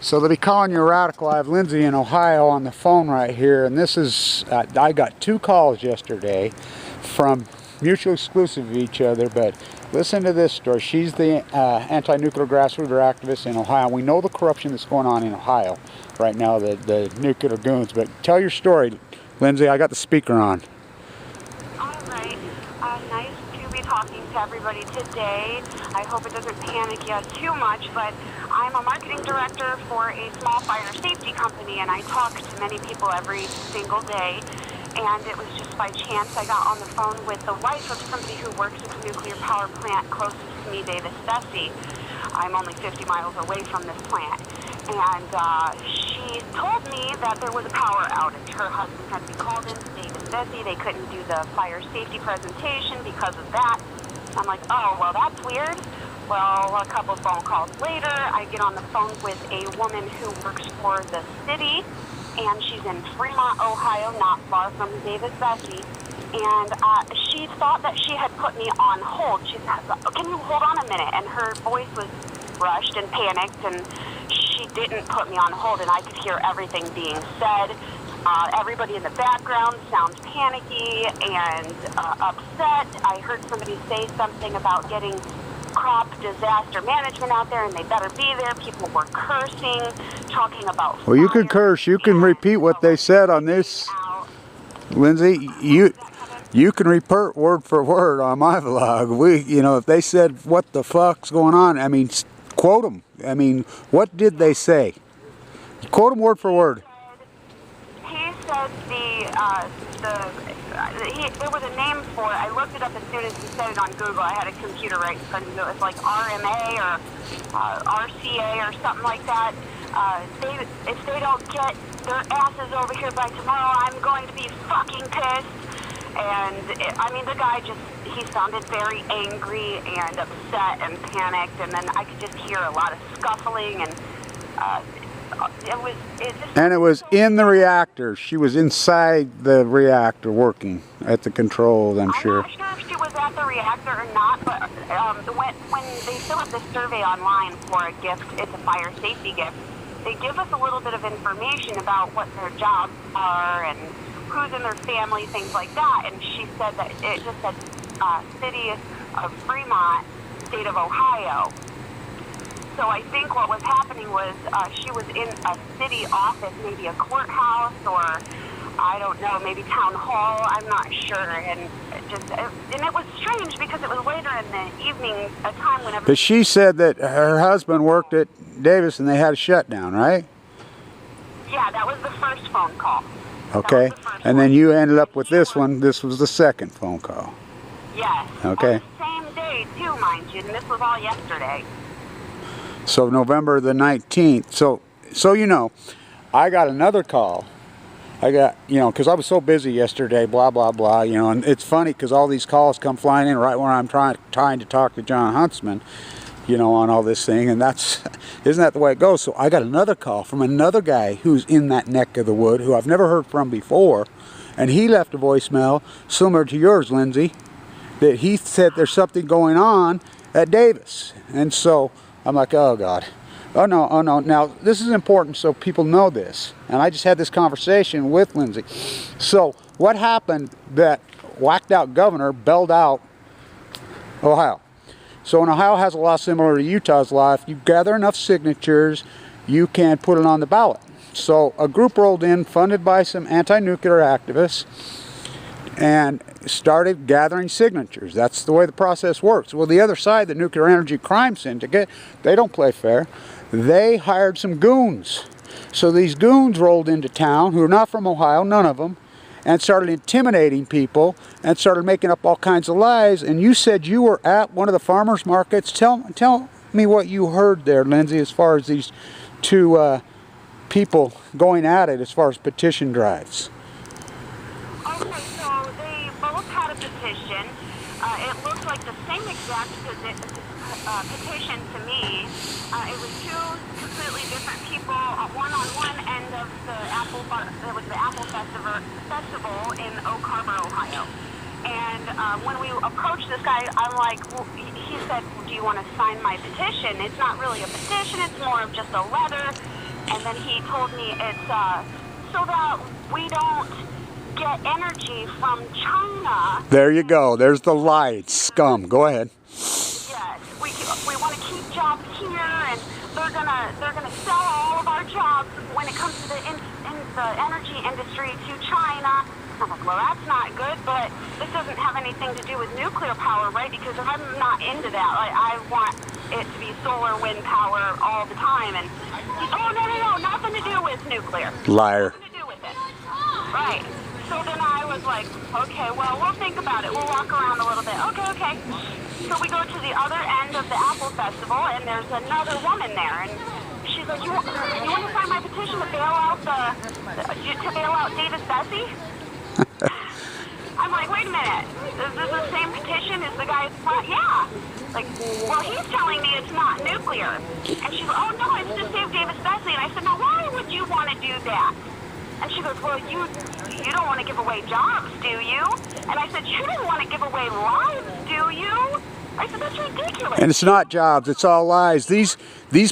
So they'll be calling you a radical. I have Lindsay in Ohio on the phone right here, and this is, I got 2 calls yesterday from mutually exclusive of each other, but listen to this story. She's the anti-nuclear grassroots activist in Ohio. We know the corruption that's going on in Ohio right now, the nuclear goons, but tell your story, Lindsay. I got the speaker on. All right. Nice to be talking to everybody today. I hope it doesn't panic you too much, but I'm a marketing director for a small fire safety company, and I talk to many people every single day. And it was just by chance I got on the phone with the wife of somebody who works at the nuclear power plant closest to me, Davis-Besse. I'm only 50 miles away from this plant. And she told me that there was a power outage. Her husband had to be called in to Davis-Besse. They couldn't do the fire safety presentation because of that. I'm like, oh, well, that's weird. Well, a couple phone calls later, I get on the phone with a woman who works for the city, and she's in Fremont, Ohio, not far from Davis-Besse. And she thought that she had put me on hold. She said, can you hold on a minute? And her voice was rushed and panicked, and she didn't put me on hold, and I could hear everything being said. Everybody in the background sounds panicky and upset. I heard somebody say something about getting crop disaster management out there, and they better be there. People were cursing, talking about Well, you can curse. You can repeat what they said on this, Lindsay. You can repeat word for word on my vlog. You know, if they said what the fuck's going on, I mean, quote them. I mean, what did they say? Quote them word for word. He said there was a name for it. I looked it up as soon as he said it on Google. I had a computer right in front of me. It was like RMA or RCA or something like that. If they don't get their asses over here by tomorrow, I'm going to be fucking pissed. And I mean, the guy he sounded very angry and upset and panicked, and then I could just hear a lot of scuffling, and it was in the reactor. She was inside the reactor working at the controls, I'm sure. I'm not sure if she was at the reactor or not, but when they fill out this survey online for a gift, it's a fire safety gift, they give us a little bit of information about what their jobs are and who's in their family, things like that. And she said that it just said City of Fremont, State of Ohio. So I think what was happening was she was in a city office, maybe a courthouse, or I don't know, maybe town hall. I'm not sure. And it was strange because it was later in the evening, a time whenever. But she said that her husband worked at Davis and they had a shutdown, right? Yeah, that was the first phone call. Okay, and then you ended up with this one. This was the second phone call. Yes. Okay. On the same day, too, mind you, and this was all yesterday. So November the 19th. So you know, I got another call. I got, you know, because I was so busy yesterday, blah, blah, blah, you know, and it's funny because all these calls come flying in right when I'm trying to talk to John Huntsman, you know, on all this thing, and isn't that the way it goes? So I got another call from another guy who's in that neck of the wood, who I've never heard from before, and he left a voicemail similar to yours, Lindsay, that he said there's something going on at Davis. And so I'm like, oh God, oh no, oh no. Now this is important so people know this, and I just had this conversation with Lindsay. So what happened that whacked out governor bailed out Ohio? So in Ohio has a law similar to Utah's law. If you gather enough signatures, you can put it on the ballot. So a group rolled in, funded by some anti-nuclear activists, and started gathering signatures. That's the way the process works. Well, the other side, the Nuclear Energy Crime Syndicate, they don't play fair. They hired some goons. So these goons rolled into town, who are not from Ohio, none of them, and started intimidating people and started making up all kinds of lies. And you said you were at one of the farmers markets. Tell me what you heard there, Lindsay, as far as these two people going at it as far as petition drives. Okay, so they both had a petition. It looked like the same exact petition to me. It was two completely different people. One on one end of the Apple Festival in Oak Harbor, Ohio. And when we approached this guy, I'm like, well, he said, do you want to sign my petition? It's not really a petition, it's more of just a letter And then he told me it's so that we don't get energy from China. There you go. There's the lie, scum. Go ahead. Yes, we want to keep jobs here, and they're gonna sell all of our jobs when it comes to the energy industry to China. I'm like, well, that's not good, but this doesn't have anything to do with nuclear power, right? Because I'm not into that. Like, I want it to be solar, wind power all the time. And he's, oh, no, nothing to do with nuclear. Liar. Nothing to do with it. Right. So then I was like, okay, well, we'll think about it. We'll walk around a little bit. Okay. So we go to the other end of the Apple Festival, and there's another woman there, and she's like, you want to sign my petition to bail out Davis-Besse? I'm like, wait a minute. Is this the same petition as the guy's front? Yeah. Like, well, he's telling me it's not nuclear. And she's like, oh, no, it's to save Davis-Besse. And I said, now, why would you want to do that? And she goes, well, you don't want to give away jobs, do you? And I said, you don't want to give away lives, do you? I said, that's ridiculous. And it's not jobs, it's all lies. These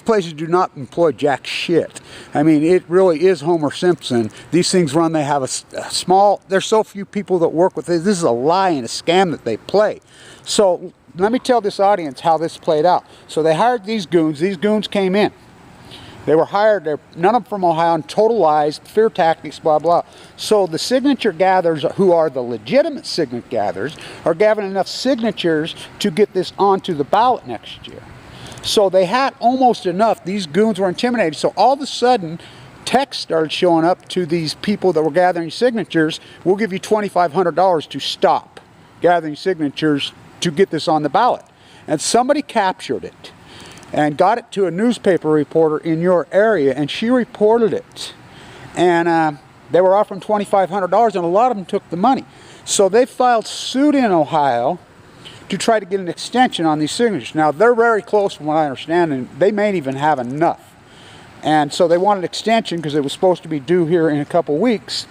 places do not employ jack shit. I mean, it really is Homer Simpson. These things run, they have a small, there's so few people that work with it. This is a lie and a scam that they play. So let me tell this audience how this played out. So they hired these goons. These goons came in. They were hired, none of them from Ohio, and total lies, fear tactics, blah, blah. So the signature gatherers, who are the legitimate signature gatherers, are gathering enough signatures to get this onto the ballot next year. So they had almost enough. These goons were intimidated. So all of a sudden, text started showing up to these people that were gathering signatures. We'll give you $2,500 to stop gathering signatures to get this on the ballot. And somebody captured it and got it to a newspaper reporter in your area, and she reported it. And they were offering $2,500, and a lot of them took the money. So they filed suit in Ohio to try to get an extension on these signatures. Now, they're very close from what I understand, and they may even have enough. And so they wanted extension because it was supposed to be due here in a couple weeks.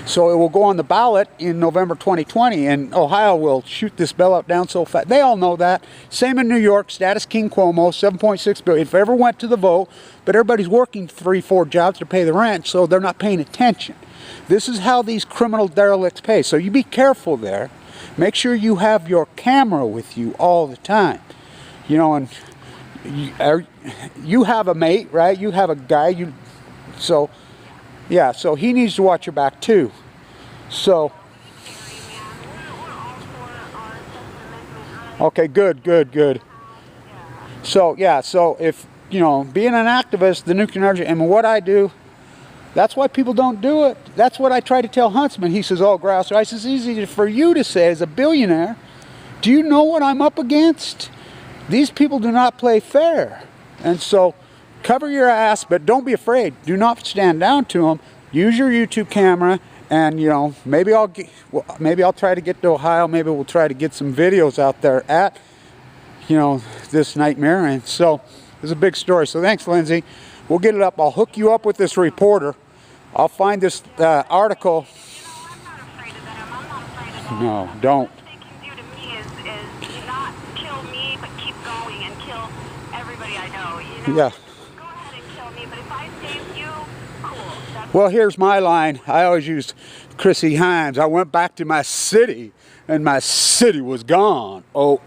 So it will go on the ballot in November 2020, and Ohio will shoot this bailout down so fast. They all know that. Same in New York, status king Cuomo, $7.6 billion. If it ever went to the vote, but everybody's working 3-4 jobs to pay the rent, so they're not paying attention. This is how these criminal derelicts pay. So you be careful there. Make sure you have your camera with you all the time. You know, and you have a mate, right? You have a guy. So yeah, so he needs to watch your back too. So, okay, good. So, yeah, so if, you know, being an activist, the nuclear energy, and what I do, that's why people don't do it. That's what I try to tell Huntsman. He says, oh, Grouser. I says, it's easy for you to say as a billionaire. Do you know what I'm up against? These people do not play fair. And so, cover your ass, but don't be afraid. Do not stand down to them. Use your YouTube camera, and you know, maybe I'll try to get to Ohio. Maybe we'll try to get some videos out there at, you know, this nightmare. And so it's a big story. So thanks, Lindsay. We'll get it up. I'll hook you up with this reporter. I'll find this article. No, don't. What they can do to me is not kill me, but keep going and kill everybody I know. You know? Yeah. Well, here's my line. I always used Chrissy Hines. I went back to my city, and my city was gone. Oh,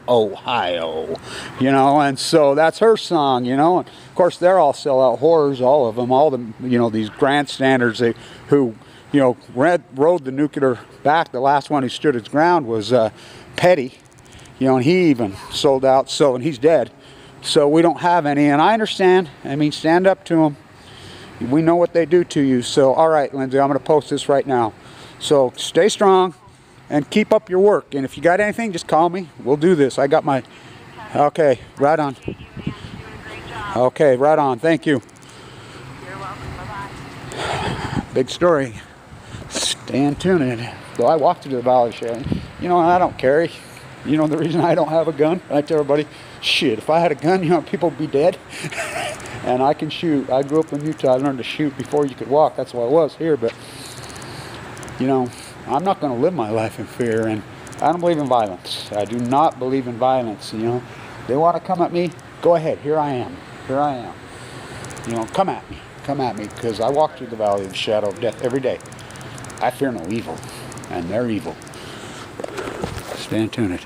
Ohio. You know, and so that's her song, you know. And of course, they're all sellout whores, all of them. All the, you know, these grandstanders who, you know, rode the nuclear back. The last one who stood his ground was Petty. You know, and he even sold out, so, and he's dead. So we don't have any, and I understand. I mean, stand up to them. We know what they do to you. So, all right, Lindsay, I'm going to post this right now. So, stay strong and keep up your work. And if you got anything, just call me. We'll do this. I got my... Okay, right on. Okay, right on. Thank you. You're welcome. Bye-bye. Big story. Stay tuned. Though I walked through the valley, Sharon. You know, I don't carry. You know the reason I don't have a gun? I tell everybody, shit, if I had a gun, you know, people would be dead. And I can shoot. I grew up in Utah. I learned to shoot before you could walk. That's why I was here. But, you know, I'm not going to live my life in fear. And I don't believe in violence. I do not believe in violence, you know. They want to come at me, go ahead. Here I am. Here I am. You know, come at me, because I walk through the valley of the shadow of death every day. I fear no evil, and they're evil. Stay tuned.